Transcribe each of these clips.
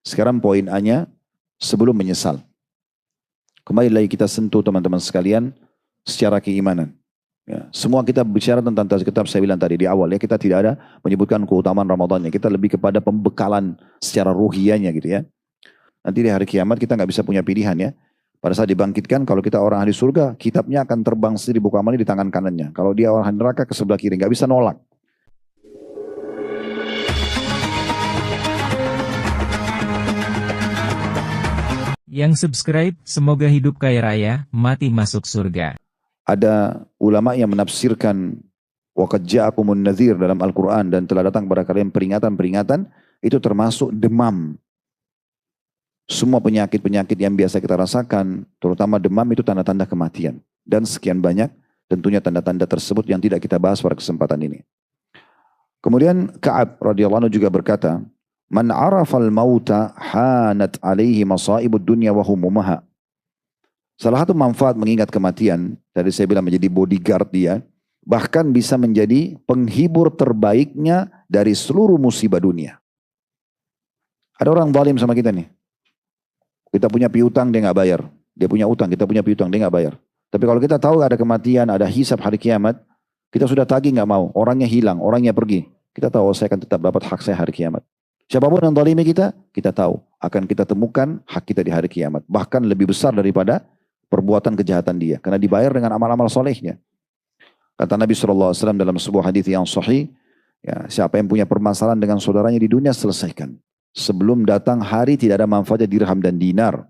Sekarang poin A-nya, sebelum menyesal. Kembali lagi kita sentuh teman-teman sekalian secara keimanan. Ya, semua kita bicara tentang kitab, saya bilang tadi di awal ya, kita tidak ada menyebutkan keutamaan Ramadannya. Kita lebih kepada pembekalan secara ruhiyahnya gitu ya. Nanti di hari kiamat kita nggak bisa punya pilihan ya. Pada saat dibangkitkan, kalau kita orang ahli surga, kitabnya akan terbang sendiri, buku amalnya di tangan kanannya. Kalau dia orang neraka ke sebelah kiri, nggak bisa nolak. Yang subscribe, semoga hidup kaya raya, mati masuk surga. Ada ulama yang menafsirkan waqad ja'akumun nadhir dalam Al-Quran dan telah datang kepada kalian peringatan-peringatan, itu termasuk demam. Semua penyakit-penyakit yang biasa kita rasakan, terutama demam, itu tanda-tanda kematian. Dan sekian banyak tentunya tanda-tanda tersebut yang tidak kita bahas pada kesempatan ini. Kemudian Ka'ab radhiyallahu anhu juga berkata, "Man arafal mauta hanat alaihi masaibud dunya wa humumaha." Salah satu manfaat mengingat kematian, tadi saya bilang menjadi bodyguard dia, bahkan bisa menjadi penghibur terbaiknya dari seluruh musibah dunia. Ada orang zalim sama kita nih. Kita punya piutang, dia nggak bayar. Dia punya utang, kita punya piutang, dia nggak bayar. Tapi kalau kita tahu ada kematian, ada hisab hari kiamat, kita sudah tagih nggak mau. Orangnya hilang, orangnya pergi. Kita tahu saya akan tetap dapat hak saya hari kiamat. Siapapun yang zalimi kita tahu akan kita temukan hak kita di hari kiamat. Bahkan lebih besar daripada perbuatan kejahatan dia. Karena dibayar dengan amal-amal solehnya. Kata Nabi SAW dalam sebuah hadis yang sahih, ya, siapa yang punya permasalahan dengan saudaranya di dunia, selesaikan. Sebelum datang hari tidak ada manfaatnya dirham dan dinar.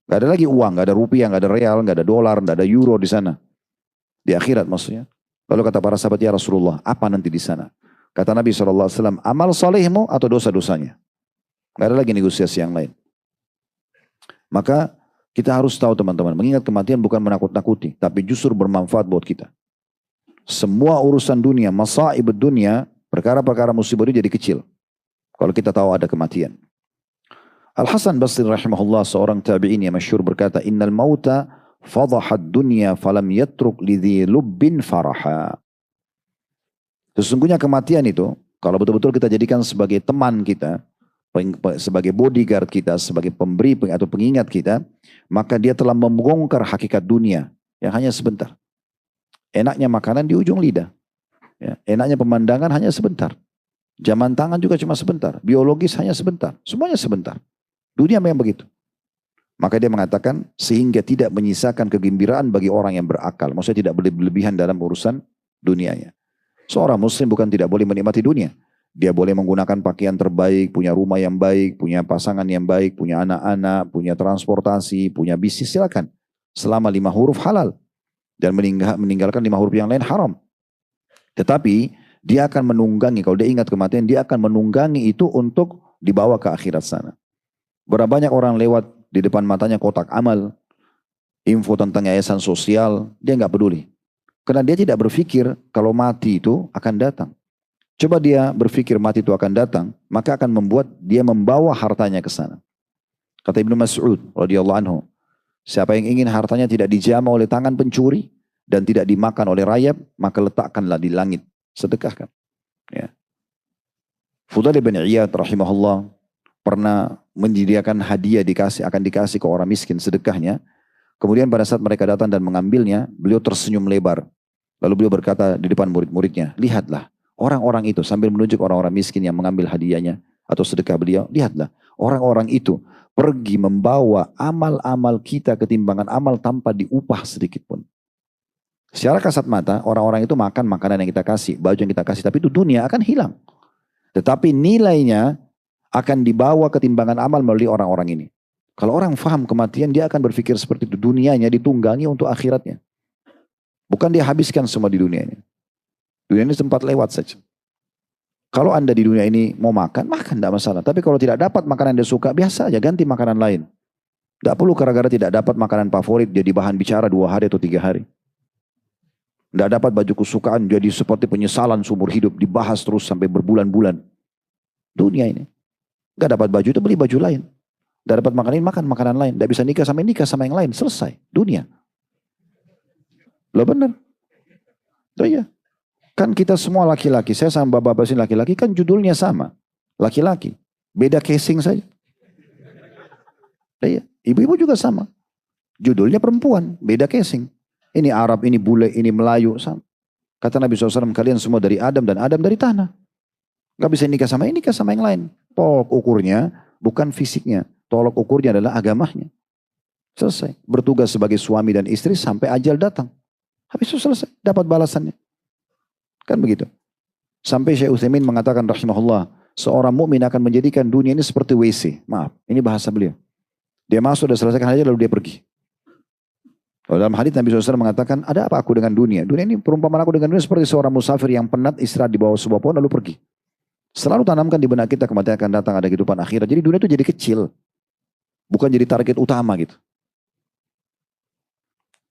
Gak ada lagi uang, gak ada rupiah, gak ada real, gak ada dolar, gak ada euro di sana. Di akhirat maksudnya. Lalu kata para sahabat, ya Rasulullah, apa nanti di sana? Kata Nabi SAW, amal solehmu atau dosa-dosanya? Gak ada lagi negosiasi yang lain. Maka kita harus tahu teman-teman, mengingat kematian bukan menakut-nakuti, tapi justru bermanfaat buat kita. Semua urusan dunia, masaib dunia, perkara-perkara musibah itu jadi kecil. Kalau kita tahu ada kematian. Al-Hasan Basri rahimahullah, seorang tabi'in yang masyhur berkata, innal mauta fadahad dunya falam yatruk lidhi lubbin faraha. Sesungguhnya kematian itu, kalau betul-betul kita jadikan sebagai teman kita, sebagai bodyguard kita, sebagai pemberi atau pengingat kita, maka dia telah membongkar hakikat dunia yang hanya sebentar. Enaknya makanan di ujung lidah. Ya, enaknya pemandangan hanya sebentar. Jaman tangan juga cuma sebentar. Biologis hanya sebentar. Semuanya sebentar. Dunia memang begitu. Maka dia mengatakan, sehingga tidak menyisakan kegembiraan bagi orang yang berakal. Maksudnya tidak berlebihan dalam urusan dunianya. Seorang muslim bukan tidak boleh menikmati dunia. Dia boleh menggunakan pakaian terbaik, punya rumah yang baik, punya pasangan yang baik, punya anak-anak, punya transportasi, punya bisnis, silakan. Selama 5 huruf halal. Dan meninggalkan 5 huruf yang lain haram. Tetapi dia akan menunggangi, kalau dia ingat kematian, dia akan menunggangi itu untuk dibawa ke akhirat sana. Berapa banyak orang lewat di depan matanya kotak amal, info tentang yayasan sosial, dia nggak peduli. Karena dia tidak berpikir kalau mati itu akan datang. Coba dia berpikir mati itu akan datang, maka akan membuat dia membawa hartanya ke sana. Kata Ibnu Mas'ud radhiyallahu anhu, siapa yang ingin hartanya tidak dijamah oleh tangan pencuri dan tidak dimakan oleh rayap, maka letakkanlah di langit. Sedekahkan. Ya. Fudail bin Iyad rahimahullah pernah menyediakan hadiah akan dikasih ke orang miskin sedekahnya. Kemudian pada saat mereka datang dan mengambilnya, beliau tersenyum lebar. Lalu beliau berkata di depan murid-muridnya, lihatlah orang-orang itu, sambil menunjuk orang-orang miskin yang mengambil hadiahnya atau sedekah beliau, lihatlah orang-orang itu pergi membawa amal-amal kita ketimbangan amal tanpa diupah sedikit pun. Secara kasat mata, orang-orang itu makan makanan yang kita kasih, baju yang kita kasih, tapi itu dunia akan hilang. Tetapi nilainya akan dibawa ketimbangan amal melalui orang-orang ini. Kalau orang faham kematian, dia akan berpikir seperti itu. Dunianya ditunggangi untuk akhiratnya. Bukan dia habiskan semua di dunia ini. Dunia ini sempat lewat saja. Kalau Anda di dunia ini mau makan, tidak masalah. Tapi kalau tidak dapat makanan yang dia suka, biasa aja ganti makanan lain. Tidak perlu gara-gara tidak dapat makanan favorit jadi bahan bicara 2 hari atau 3 hari. Tidak dapat baju kesukaan jadi seperti penyesalan seumur hidup. Dibahas terus sampai berbulan-bulan. Dunia ini. Gak dapat baju itu beli baju lain. Gak dapat makanan ini makan makanan lain. Gak bisa nikah sama yang lain. Selesai. Dunia. Loh benar. Oh iya. Kan kita semua laki-laki. Saya sama bapak-bapak sini laki-laki kan judulnya sama. Laki-laki. Beda casing saja. Iya, ibu-ibu juga sama. Judulnya perempuan, beda casing. Ini Arab, ini bule, ini Melayu. Sama. Kata Nabi SAW, kalian semua dari Adam dan Adam dari tanah. Gak bisa nikah sama ini, nikah sama yang lain. Tolok ukurnya bukan fisiknya. Tolok ukurnya adalah agamanya. Selesai. Bertugas sebagai suami dan istri sampai ajal datang. Habis itu selesai. Dapat balasannya. Kan begitu. Sampai Syekh Utsaimin mengatakan rahimahullah, seorang mukmin akan menjadikan dunia ini seperti WC. Maaf, ini bahasa beliau. Dia masuk dan selesaikan aja lalu dia pergi. Kalau dalam hadits Nabi SAW mengatakan, ada apa aku dengan dunia? Dunia ini perumpamaan aku dengan dunia seperti seorang musafir yang penat istirahat di bawah sebuah pohon lalu pergi. Selalu tanamkan di benak kita kematian akan datang, ada kehidupan akhirat. Jadi dunia itu jadi kecil. Bukan jadi target utama gitu.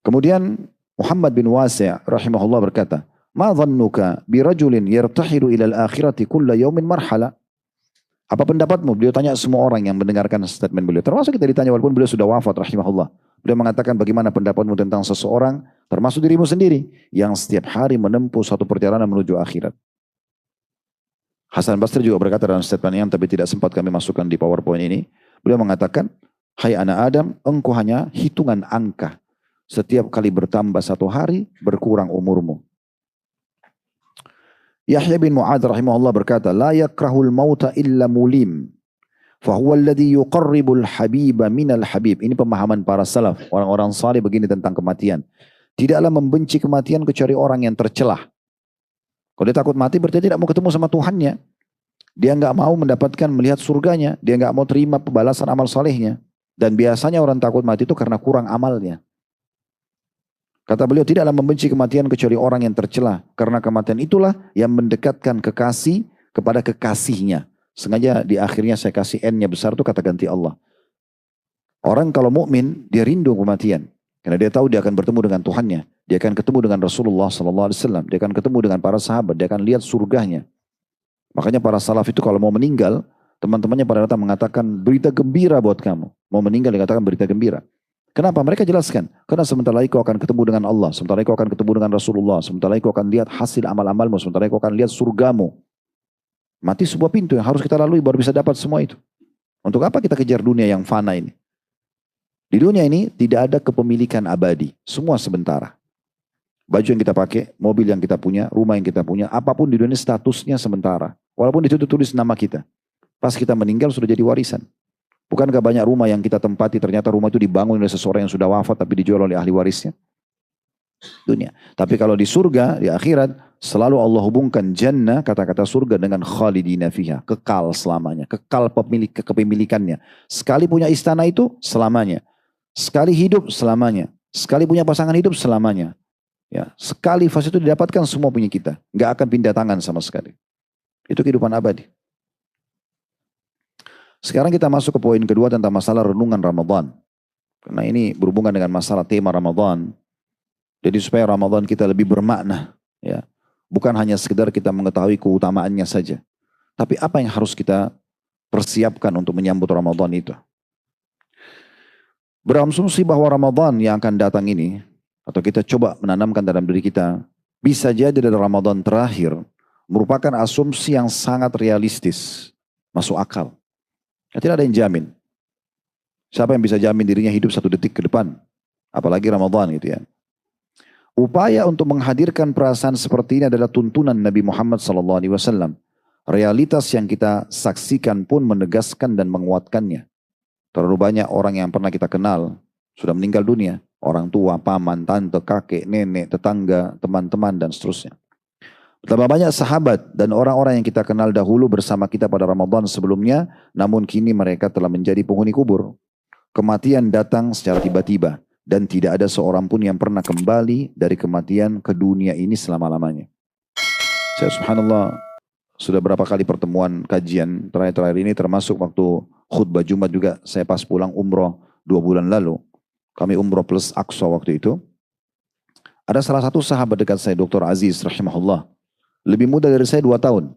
Kemudian Muhammad bin Wasi' rahimahullah berkata, "Ma dhannuka bi rajulin yartahilu ila al-akhirati kulla yawmin marhala?" Apa pendapatmu? Beliau tanya semua orang yang mendengarkan statement beliau. Termasuk kita ditanya walaupun beliau sudah wafat rahimahullah. Beliau mengatakan bagaimana pendapatmu tentang seseorang, termasuk dirimu sendiri, yang setiap hari menempuh satu perjalanan menuju akhirat. Hasan Basri juga berkata dalam statement yang tapi tidak sempat kami masukkan di PowerPoint ini. Beliau mengatakan, hai anak Adam, engkau hanya hitungan angka. Setiap kali bertambah satu hari, berkurang umurmu. Yahya bin Mu'adz rahimahullah berkata, la yakrahul mauta illa mulim. Fahuwa alladhi yuqarribul habiba minal habib. Ini pemahaman para salaf. Orang-orang saleh begini tentang kematian. Tidaklah membenci kematian kecuali orang yang tercelah. Kalau dia takut mati berarti tidak mau ketemu sama Tuhannya. Dia nggak mau mendapatkan melihat surganya. Dia nggak mau terima pembalasan amal salehnya. Dan biasanya orang takut mati itu karena kurang amalnya. Kata beliau, tidaklah membenci kematian kecuali orang yang tercelah. Karena kematian itulah yang mendekatkan kekasih kepada kekasihnya. Sengaja di akhirnya saya kasih N-nya besar itu kata ganti Allah. Orang kalau mukmin dia rindu kematian. Karena dia tahu dia akan bertemu dengan Tuhannya. Dia akan ketemu dengan Rasulullah SAW. Dia akan ketemu dengan para sahabat. Dia akan lihat surganya. Makanya para salaf itu kalau mau meninggal, teman-temannya pada datang mengatakan berita gembira buat kamu. Mau meninggal dikatakan berita gembira. Kenapa? Mereka jelaskan. Karena sebentar lagi kau akan ketemu dengan Allah. Sebentar lagi kau akan ketemu dengan Rasulullah. Sebentar lagi kau akan lihat hasil amal-amalmu. Sebentar lagi kau akan lihat surgamu. Mati sebuah pintu yang harus kita lalui baru bisa dapat semua itu. Untuk apa kita kejar dunia yang fana ini? Di dunia ini tidak ada kepemilikan abadi. Semua sementara. Baju yang kita pakai, mobil yang kita punya, rumah yang kita punya, apapun di dunia statusnya sementara. Walaupun di situ tulis nama kita. Pas kita meninggal sudah jadi warisan. Bukankah banyak rumah yang kita tempati ternyata rumah itu dibangun oleh seseorang yang sudah wafat tapi dijual oleh ahli warisnya? Dunia. Tapi kalau di surga, di akhirat, selalu Allah hubungkan jannah, kata-kata surga dengan khalidina fiha. Kekal selamanya. Kekal kepemilikannya. Sekali punya istana itu, selamanya. Sekali hidup, selamanya. Sekali punya pasangan hidup, selamanya. Ya, sekali fase itu didapatkan semua punya kita. Nggak akan pindah tangan sama sekali. Itu kehidupan abadi. Sekarang kita masuk ke poin kedua tentang masalah renungan Ramadan. Karena ini berhubungan dengan masalah tema Ramadan. Jadi supaya Ramadan kita lebih bermakna. Ya. Bukan hanya sekedar kita mengetahui keutamaannya saja. Tapi apa yang harus kita persiapkan untuk menyambut Ramadan itu. Berasumsi bahwa Ramadan yang akan datang ini, atau kita coba menanamkan dalam diri kita, bisa jadi dari Ramadan terakhir, merupakan asumsi yang sangat realistis. Masuk akal. Ya, tidak ada yang jamin. Siapa yang bisa jamin dirinya hidup 1 detik ke depan? Apalagi Ramadan gitu ya. Upaya untuk menghadirkan perasaan seperti ini adalah tuntunan Nabi Muhammad SAW. Realitas yang kita saksikan pun menegaskan dan menguatkannya. Terlalu banyak orang yang pernah kita kenal sudah meninggal dunia. Orang tua, paman, tante, kakek, nenek, tetangga, teman-teman dan seterusnya. Betapa banyak sahabat dan orang-orang yang kita kenal dahulu bersama kita pada Ramadan sebelumnya, namun kini mereka telah menjadi penghuni kubur. Kematian datang secara tiba-tiba dan tidak ada seorang pun yang pernah kembali dari kematian ke dunia ini selama-lamanya. Saya subhanallah sudah berapa kali pertemuan kajian terakhir-terakhir ini termasuk waktu khutbah Jumat juga saya pas pulang umroh 2 bulan lalu. Kami umroh plus Aqsa waktu itu. Ada salah satu sahabat dekat saya, Dr. Aziz rahimahullah. Lebih muda dari saya 2 tahun.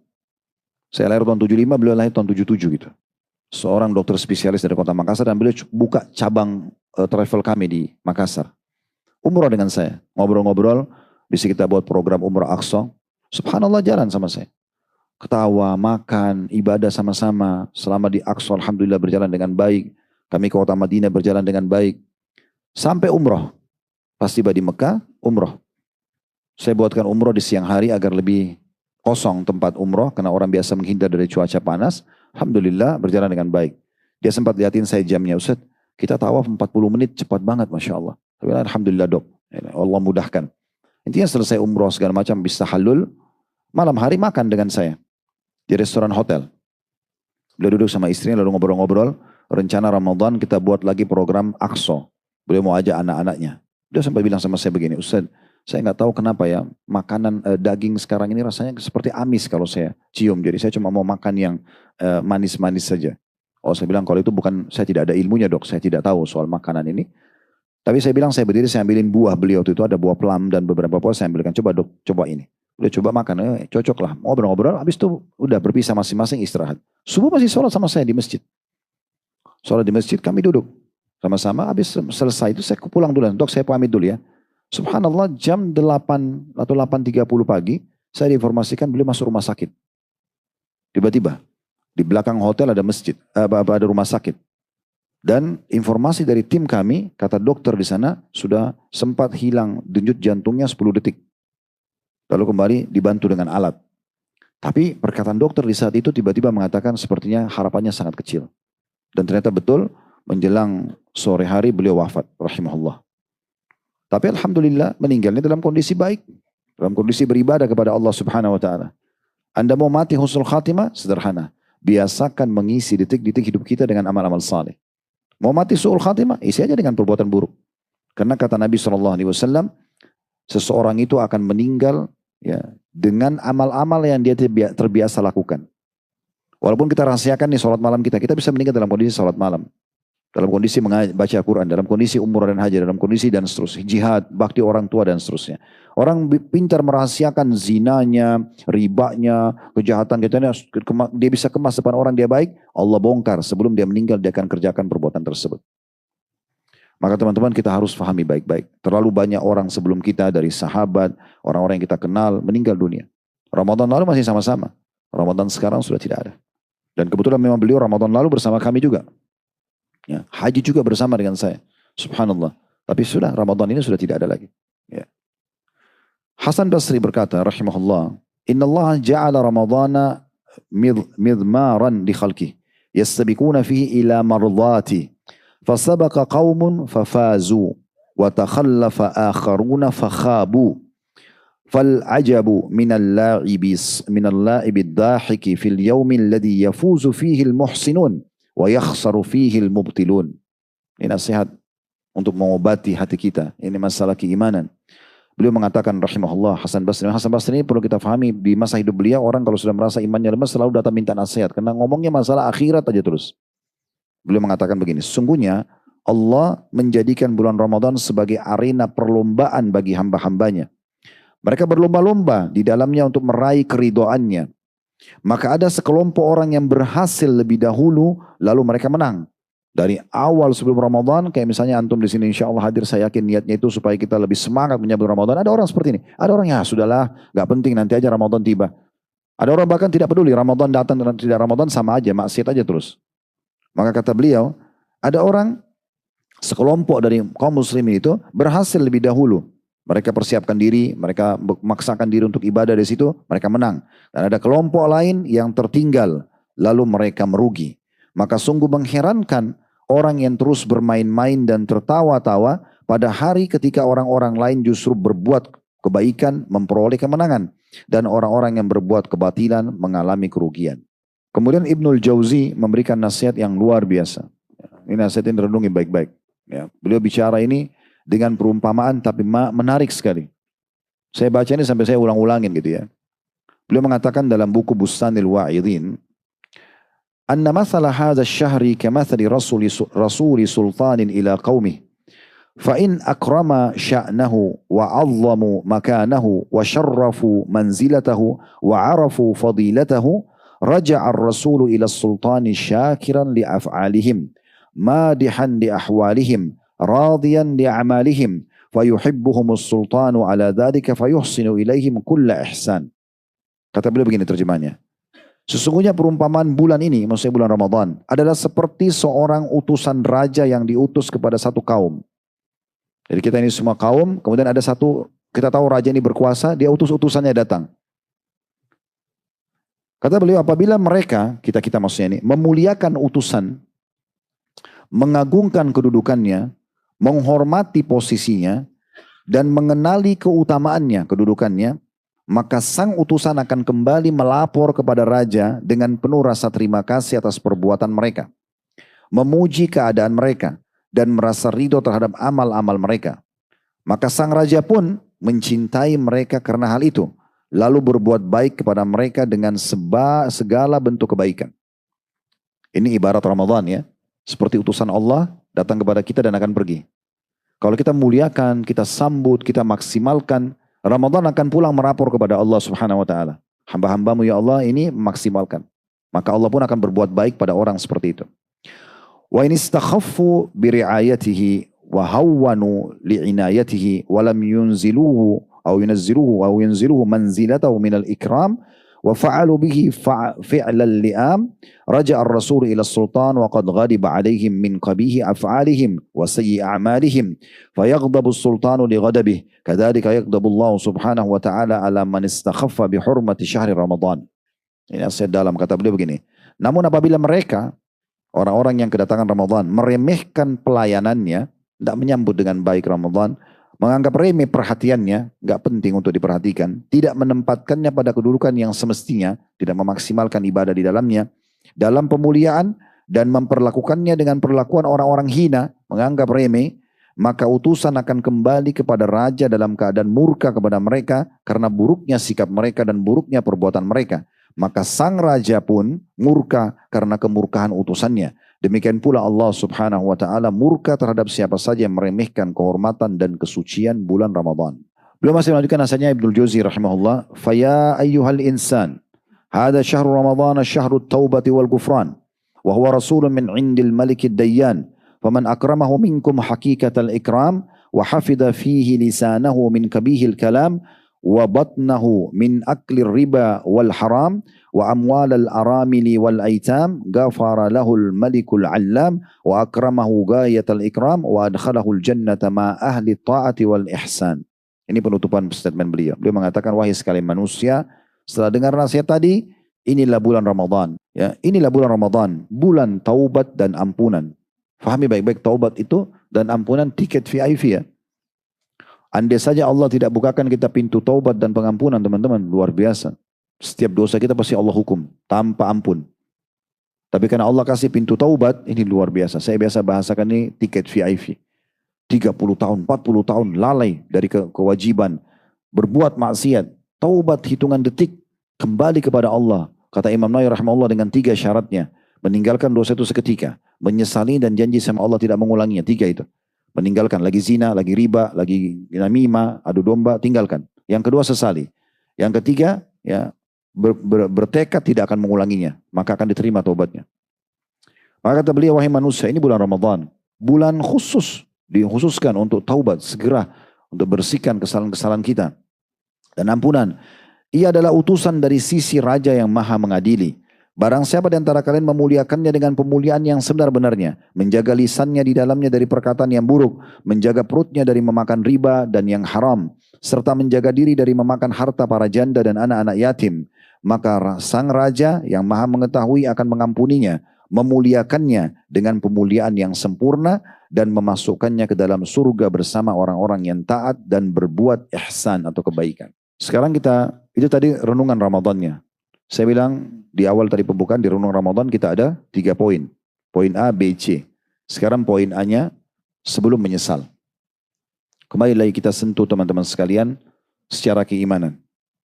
Saya lahir tahun 75, beliau lahir tahun 77 gitu. Seorang dokter spesialis dari kota Makassar dan beliau buka cabang travel kami di Makassar. Umroh dengan saya. Ngobrol-ngobrol, bisa kita buat program umroh Aqsa. Subhanallah jalan sama saya. Ketawa, makan, ibadah sama-sama. Selama di Aqsa alhamdulillah berjalan dengan baik. Kami ke kota Madinah berjalan dengan baik. Sampai umroh. Pas tiba di Mekah, umroh. Saya buatkan umroh di siang hari agar lebih kosong tempat umroh. Karena orang biasa menghindar dari cuaca panas. Alhamdulillah berjalan dengan baik. Dia sempat liatin saya jamnya. Ustaz, kita tawaf 40 menit cepat banget Masya Allah. Tapi Alhamdulillah dok. Allah mudahkan. Intinya selesai umroh segala macam bisa halul. Malam hari makan dengan saya. Di restoran hotel. Beliau duduk sama istrinya lalu ngobrol-ngobrol. Rencana Ramadan kita buat lagi program Aqsa. Beliau mau ajak anak-anaknya. Dia sempat bilang sama saya begini, Ustaz, saya nggak tahu kenapa ya makanan daging sekarang ini rasanya seperti amis kalau saya cium. Jadi saya cuma mau makan yang manis-manis saja. Oh saya bilang kalau itu bukan, saya tidak ada ilmunya dok. Saya tidak tahu soal makanan ini. Tapi saya bilang saya berdiri, saya ambilin buah beliau itu ada buah plum dan beberapa buah saya ambilkan. Coba dok, coba ini. Udah coba makan, cocok lah. Ngobrol-ngobrol, habis itu udah berpisah masing-masing istirahat. Subuh masih sholat sama saya di masjid. Sholat di masjid kami duduk. Sama-sama, habis selesai itu saya pulang dulu. Dok saya pamit dulu ya. Subhanallah jam 8 atau 8.30 pagi, saya diinformasikan beliau masuk rumah sakit. Tiba-tiba, di belakang hotel ada masjid, ada rumah sakit. Dan informasi dari tim kami, kata dokter di sana, sudah sempat hilang denyut jantungnya 10 detik. Lalu kembali dibantu dengan alat. Tapi perkataan dokter di saat itu tiba-tiba mengatakan sepertinya harapannya sangat kecil. Dan ternyata betul, menjelang sore hari beliau wafat, rahimahullah. Tapi alhamdulillah meninggalnya dalam kondisi baik. Dalam kondisi beribadah kepada Allah subhanahu wa ta'ala. Anda mau mati husnul khatimah? Sederhana. Biasakan mengisi detik-detik hidup kita dengan amal-amal saleh. Mau mati su'ul khatimah? Isi aja dengan perbuatan buruk. Karena kata Nabi SAW, seseorang itu akan meninggal ya dengan amal-amal yang dia terbiasa lakukan. Walaupun kita rahasiakan nih sholat malam kita bisa meninggal dalam kondisi sholat malam. Dalam kondisi baca Quran, dalam kondisi umrah dan haji, dalam kondisi dan seterusnya. Jihad, bakti orang tua dan seterusnya. Orang pintar merahasiakan zinanya, ribanya, kejahatan-kejahatannya. Dia bisa kemas depan orang dia baik, Allah bongkar. Sebelum dia meninggal dia akan kerjakan perbuatan tersebut. Maka teman-teman kita harus pahami baik-baik. Terlalu banyak orang sebelum kita dari sahabat, orang-orang yang kita kenal meninggal dunia. Ramadan lalu masih sama-sama. Ramadan sekarang sudah tidak ada. Dan kebetulan memang beliau Ramadan lalu bersama kami juga. Ya, haji juga bersama dengan saya. Subhanallah. Tapi sudah Ramadan ini sudah tidak ada lagi. Ya. Hasan Basri berkata, rahimahullah, Inna Allah ja'ala Ramadana midmaran li khalqih. Yastabikuna fihi ila mardati. Fasabaqa qawmun fafazu. Wa takhallafa akharuna fakhabu. فالعجب من اللائب الضاحك في اليوم الذي يفوز فيه المحسنون ويخسر فيه المبطلون. Ini nasihat untuk mengobati hati kita. Ini masalah keimanan. Beliau mengatakan rahimahullah Hasan Basri. Hasan Basri ini perlu kita fahami di masa hidup beliau, orang kalau sudah merasa imannya lemah selalu datang minta nasihat karena ngomongnya masalah akhirat aja terus. Beliau mengatakan begini, sesungguhnya Allah menjadikan bulan Ramadan sebagai arena perlombaan bagi hamba-hambanya. Mereka berlomba-lomba di dalamnya untuk meraih keridhoannya. Maka ada sekelompok orang yang berhasil lebih dahulu, lalu mereka menang. Dari awal sebelum Ramadan, kayak misalnya antum di sini insya Allah hadir, saya yakin niatnya itu supaya kita lebih semangat menyambut Ramadan. Ada orang seperti ini. Ada orang ya sudahlah, gak penting nanti aja Ramadan tiba. Ada orang bahkan tidak peduli Ramadan datang dan tidak Ramadan sama aja, maksiat aja terus. Maka kata beliau, ada orang sekelompok dari kaum muslimin itu berhasil lebih dahulu. Mereka persiapkan diri, mereka memaksakan diri untuk ibadah di situ, mereka menang. Dan ada kelompok lain yang tertinggal, lalu mereka merugi. Maka sungguh mengherankan orang yang terus bermain-main dan tertawa-tawa pada hari ketika orang-orang lain justru berbuat kebaikan, memperoleh kemenangan. Dan orang-orang yang berbuat kebatilan mengalami kerugian. Kemudian Ibnul Jauzi memberikan nasihat yang luar biasa. Ini nasihat yang renungi baik-baik. Ya, beliau bicara ini dengan perumpamaan tapi menarik sekali. Saya baca ini sampai saya ulang-ulangin gitu ya. Beliau mengatakan dalam buku Bustanil Wa'idhin, anna mathala hadha syahri kamathali rasuli sultanin ila qawmih. Fa in akrama sya'nahu wa 'azzamu makanahu wa syarrafu manzilatahu wa 'arafu fadilatahu raja'a ar-rasulu ila sultani syakiran li af'alihim madihan li ahwalihim radiyan li a'malihim fayuhibbuhumus sultanu ala dzalika fayuhsinu ilaihim kulla ihsan. Kata beliau begini terjemahnya. Sesungguhnya perumpamaan bulan ini, maksudnya bulan Ramadan, adalah seperti seorang utusan raja yang diutus kepada satu kaum. Jadi kita ini semua kaum, kemudian ada satu, kita tahu raja ini berkuasa, dia utus utusannya datang. Kata beliau, apabila mereka, kita maksudnya ini, memuliakan utusan, mengagungkan kedudukannya, menghormati posisinya, dan mengenali keutamaannya, kedudukannya, maka sang utusan akan kembali melapor kepada raja dengan penuh rasa terima kasih atas perbuatan mereka, memuji keadaan mereka, dan merasa ridho terhadap amal-amal mereka. Maka sang raja pun mencintai mereka karena hal itu, lalu berbuat baik kepada mereka dengan segala bentuk kebaikan. Ini ibarat Ramadan ya, seperti utusan Allah datang kepada kita dan akan pergi. Kalau kita muliakan, kita sambut, kita maksimalkan, Ramadan akan pulang merapor kepada Allah Subhanahu wa taala. Hamba-hambamu ya Allah ini maksimalkan. Maka Allah pun akan berbuat baik pada orang seperti itu. Wa in istakhaffu bi ri'ayatihi wa hawwanu li'inayatihi wa lam yunziluhu aw yunziluhu manzilatahu minal ikram wa fa'alu bihi fi'lal li'am raja'a ar-rasul ila as-sultan wa qad ghadiba 'alaihim min qabihi af'alihim wa sayyi a'malihim fayaghdabu as-sultanu li ghadabihi kadzalika yaghdabu Allah subhanahu wa ta'ala 'ala man istakhaffa bi hurmati syahri Ramadan. Ini nasihat dalam, kata beliau begini. Namun apabila mereka orang-orang yang kedatangan Ramadan meremehkan pelayanannya, tidak menyambut dengan baik Ramadan, menganggap remeh perhatiannya, nggak penting untuk diperhatikan, tidak menempatkannya pada kedudukan yang semestinya, tidak memaksimalkan ibadah di dalamnya, dalam pemuliaan dan memperlakukannya dengan perlakuan orang-orang hina, menganggap remeh, maka utusan akan kembali kepada raja dalam keadaan murka kepada mereka karena buruknya sikap mereka dan buruknya perbuatan mereka. Maka sang raja pun murka karena kemurkaan utusannya. Demikian pula Allah subhanahu wa ta'ala murka terhadap siapa saja yang meremehkan kehormatan dan kesucian bulan Ramadan. Beliau masih melanjutkan nasihatnya Ibnul Jauzi rahimahullah. Faya ayyuhal insan, hada syahru Ramadan syahru taubati wal gufran, wa huwa rasulun min indil malikid dayyan, faman akramahu minkum hakikatal ikram, wa hafidha fihi lisanahu min kabihil kalam, wa batnahu min aklir riba wal haram, wa amwal al-aramili wal aitam ghafara lahul malikul allam wa akramahu ghayatal ikram wa adkhalahul jannata ma ahli ta'ati wal ihsan. Ini penutupan statement beliau. Beliau mengatakan, wahai sekalian manusia, setelah dengar nasihat tadi, inilah bulan Ramadan. Ya, inilah bulan Ramadan, bulan taubat dan ampunan. Fahami baik-baik, taubat itu dan ampunan tiket VIP ya. Andai saja Allah tidak bukakan kita pintu taubat dan pengampunan, teman-teman, luar biasa. Setiap dosa kita pasti Allah hukum tanpa ampun. Tapi karena Allah kasih pintu taubat, ini luar biasa. Saya biasa bahasakan ini tiket VIP. 30 tahun, 40 tahun lalai dari kewajiban, berbuat maksiat, taubat hitungan detik, kembali kepada Allah. Kata Imam Nawawi rahimahullah dengan 3 syaratnya. Meninggalkan dosa itu seketika, menyesali dan janji sama Allah tidak mengulanginya. 3 itu. Meninggalkan lagi zina, lagi riba, lagi namimah, adu domba, tinggalkan. Yang kedua sesali. Yang ketiga, ya bertekad tidak akan mengulanginya, maka akan diterima taubatnya. Maka kata beliau, wahai manusia, ini bulan Ramadan, bulan khusus, dikhususkan untuk taubat, segera untuk bersihkan kesalahan-kesalahan kita dan ampunan. Ia adalah utusan dari sisi raja yang maha mengadili. Barang siapa di antara kalian memuliakannya dengan pemuliaan yang sebenar-benarnya, menjaga lisannya di dalamnya dari perkataan yang buruk, menjaga perutnya dari memakan riba dan yang haram, serta menjaga diri dari memakan harta para janda dan anak-anak yatim, maka sang raja yang maha mengetahui akan mengampuninya, memuliakannya dengan pemuliaan yang sempurna dan memasukkannya ke dalam surga bersama orang-orang yang taat dan berbuat ihsan atau kebaikan. Sekarang itu tadi renungan Ramadannya. Saya bilang di awal tadi pembukaan di renungan Ramadan kita ada 3 poin. Poin A, B, C. Sekarang poin A-nya sebelum menyesal. Kembali lagi kita sentuh teman-teman sekalian secara keimanan.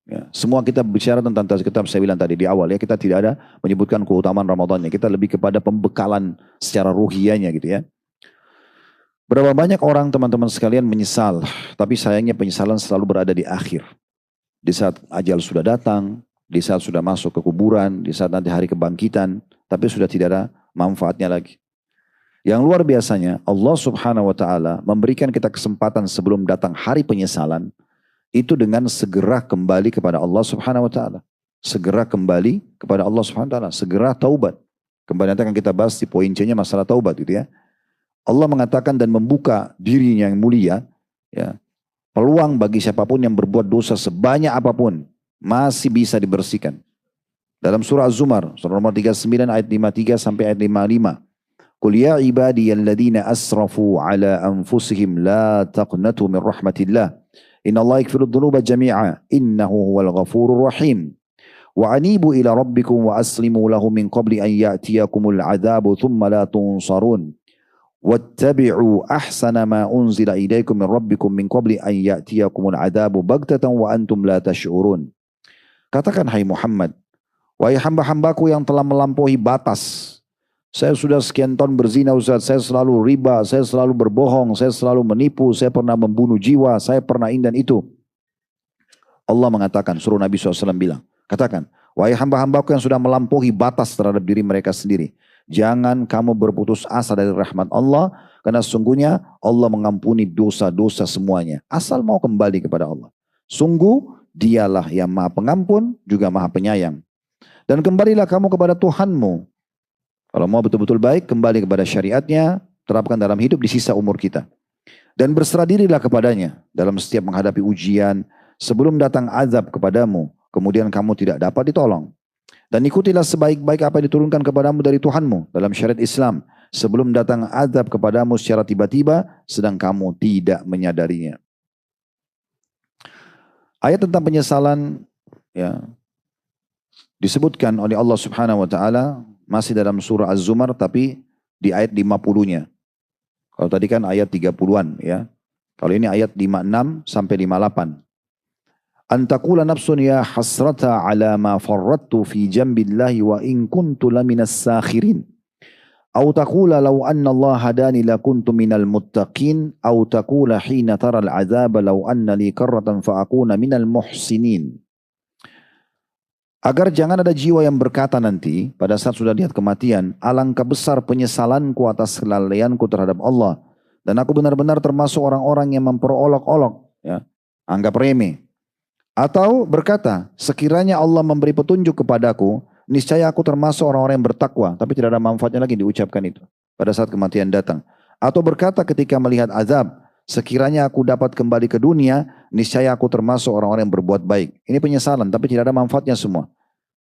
Ya, semua kita bicara tentang kitab saya bilang tadi di awal ya, kita tidak ada menyebutkan keutamaan Ramadannya. Kita lebih kepada pembekalan secara ruhiyahnya gitu ya. Berapa banyak orang teman-teman sekalian menyesal, tapi sayangnya penyesalan selalu berada di akhir. Di saat ajal sudah datang, di saat sudah masuk ke kuburan, di saat nanti hari kebangkitan, tapi sudah tidak ada manfaatnya lagi. Yang luar biasanya, Allah subhanahu wa ta'ala memberikan kita kesempatan sebelum datang hari penyesalan, itu dengan segera kembali kepada Allah subhanahu wa ta'ala. segera kembali kepada Allah Subhanahu wa taala, segera taubat. Kembali nanti akan kita bahas di poin C-nya masalah taubat gitu ya. Allah mengatakan dan membuka dirinya yang mulia, ya, peluang bagi siapapun yang berbuat dosa sebanyak apapun masih bisa dibersihkan. Dalam surah Az-Zumar, surah nomor 39 ayat 53 sampai ayat 55. Qul ya ibadiyalladzina asrafu ala anfusihim la taqnatu min rahmatillah. Innallaha yaghfiru dzunuba jami'a innahu huwal ghafurur rahim. Wa anibu ila rabbikum wa aslimu lahu min qabli an ya'tiyakumul adzabu thumma la tunsarun. Wattabi'u ahsana ma unzila ilaikum min rabbikum min qabli an ya'tiyakumul adzabu baghtatan wa antum la tash'urun. Katakan hai Muhammad, wahai hamba-hambaku yang telah melampaui batas. Saya sudah sekian tahun berzina Ustaz, saya selalu riba, saya selalu berbohong, saya selalu menipu, saya pernah membunuh jiwa, saya pernah ini dan itu. Allah mengatakan, suruh Nabi SAW bilang, katakan, wahai hamba-hambaku yang sudah melampaui batas terhadap diri mereka sendiri. Jangan kamu berputus asa dari rahmat Allah, karena sungguhnya Allah mengampuni dosa-dosa semuanya. Asal mau kembali kepada Allah. Sungguh dialah yang maha pengampun, juga maha penyayang. Dan kembalilah kamu kepada Tuhanmu. Kalau mau betul-betul baik, kembali kepada syariatnya, terapkan dalam hidup di sisa umur kita. Dan berserah dirilah kepadanya dalam setiap menghadapi ujian, sebelum datang azab kepadamu, kemudian kamu tidak dapat ditolong. Dan ikutilah sebaik-baik apa yang diturunkan kepadamu dari Tuhanmu dalam syariat Islam, sebelum datang azab kepadamu secara tiba-tiba, sedang kamu tidak menyadarinya. Ayat tentang penyesalan, ya, disebutkan oleh Allah Subhanahu wa taala masih dalam surah Az-Zumar tapi di ayat 50-nya. Kalau tadi kan ayat 30-an ya. Kalau ini ayat 56 sampai 58. Antakula nafsun ya hasrata ala ma farrattu fi jambillahi wa in kuntu laminas sakhirin. Au taqula law anna Allah hadani lakuntu minal muttaqin au taqula hina tara al-'adzaba law anna li karratan fa akuna minal muhsinin. Agar jangan ada jiwa yang berkata nanti pada saat sudah lihat kematian, alangkah besar penyesalanku atas kelalaianku terhadap Allah, dan aku benar-benar termasuk orang-orang yang memperolok-olok, ya, anggap remeh. Atau berkata, sekiranya Allah memberi petunjuk kepadaku, niscaya aku termasuk orang-orang yang bertakwa, tapi tidak ada manfaatnya lagi diucapkan itu pada saat kematian datang. Atau berkata ketika melihat azab, sekiranya aku dapat kembali ke dunia, niscaya aku termasuk orang-orang yang berbuat baik. Ini penyesalan, tapi tidak ada manfaatnya semua.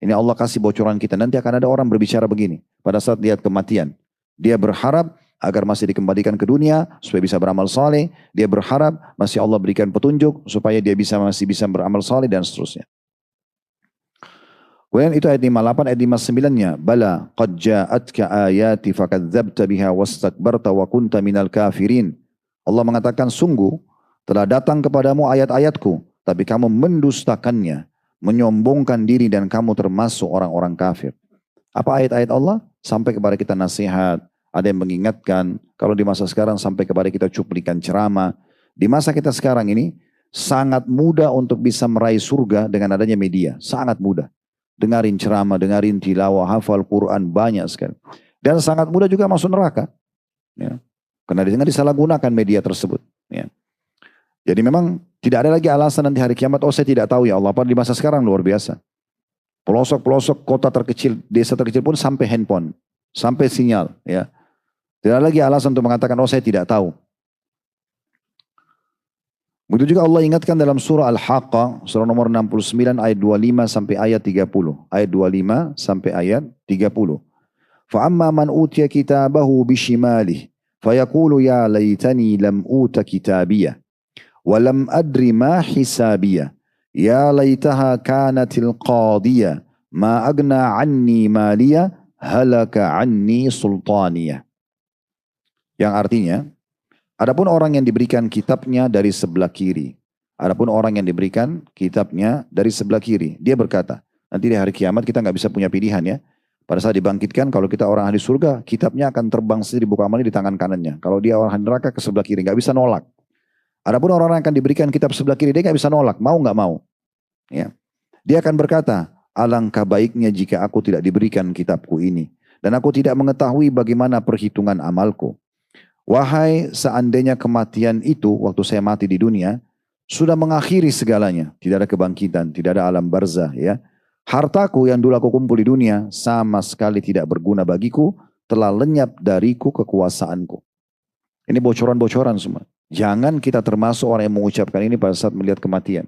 Ini Allah kasih bocoran kita. Nanti akan ada orang berbicara begini pada saat lihat kematian. Dia berharap agar masih dikembalikan ke dunia supaya bisa beramal saleh. Dia berharap masih Allah berikan petunjuk supaya dia masih bisa beramal saleh dan seterusnya. Kemudian itu ayat 58, ayat 59-nya. Bala qad ja'atka ayati fakadzabta biha wastakbarta wa kunta minal kafirin. Allah mengatakan, sungguh telah datang kepadamu ayat-ayatku, tapi kamu mendustakannya, menyombongkan diri dan kamu termasuk orang-orang kafir. Apa ayat-ayat Allah? Sampai kepada kita nasihat, ada yang mengingatkan. Kalau di masa sekarang sampai kepada kita cuplikan ceramah. Di masa kita sekarang ini sangat mudah untuk bisa meraih surga dengan adanya media. Sangat mudah. Dengarin ceramah, dengarin tilawah, hafal Quran, banyak sekali. Dan sangat mudah juga masuk neraka. Ya. Karena disalahgunakan media tersebut. Ya. Jadi memang tidak ada lagi alasan nanti hari kiamat, oh saya tidak tahu ya Allah. Apa di masa sekarang luar biasa. Pelosok-pelosok kota terkecil, desa terkecil pun sampai handphone. Sampai sinyal. Ya. Tidak ada lagi alasan untuk mengatakan, oh saya tidak tahu. Begitu juga Allah ingatkan dalam surah Al-Haqqah, surah nomor 69 ayat 25 sampai ayat 30. Ayat 25 sampai ayat 30. فَأَمَّا مَنْ أُوتِيَ كِتَابَهُ بِشِمَالِهِ فَيَقُولُ يَا لَيْتَنِي لَمْ أُوتَ كِتَابِيَهْ وَلَمْ أَدْرِ مَا حِسَابِيَهْ يَا لَيْتَهَا كَانَتِ الْقَاضِيَةَ مَا أَغْنَى عَنِّي مَالِيَهْ هَلَكَ عَنِّي سُلْطَانِيَهْ. Yang artinya, adapun orang yang diberikan kitabnya dari sebelah kiri. Adapun orang yang diberikan kitabnya dari sebelah kiri. Dia berkata, nanti di hari kiamat kita nggak bisa punya pilihan ya. Pada saat dibangkitkan, kalau kita orang ahli surga, kitabnya akan terbang sendiri buku amalnya di tangan kanannya. Kalau dia orang ahli neraka ke sebelah kiri, nggak bisa nolak. Adapun orang-orang yang akan diberikan kitab sebelah kiri, dia nggak bisa nolak, mau nggak mau. Ya. Dia akan berkata, alangkah baiknya jika aku tidak diberikan kitabku ini. Dan aku tidak mengetahui bagaimana perhitungan amalku. Wahai seandainya kematian itu, waktu saya mati di dunia, sudah mengakhiri segalanya. Tidak ada kebangkitan, tidak ada alam barzah ya. Hartaku yang dulu aku kumpul di dunia sama sekali tidak berguna bagiku, telah lenyap dariku kekuasaanku. Ini bocoran-bocoran semua. Jangan kita termasuk orang yang mengucapkan ini pada saat melihat kematian.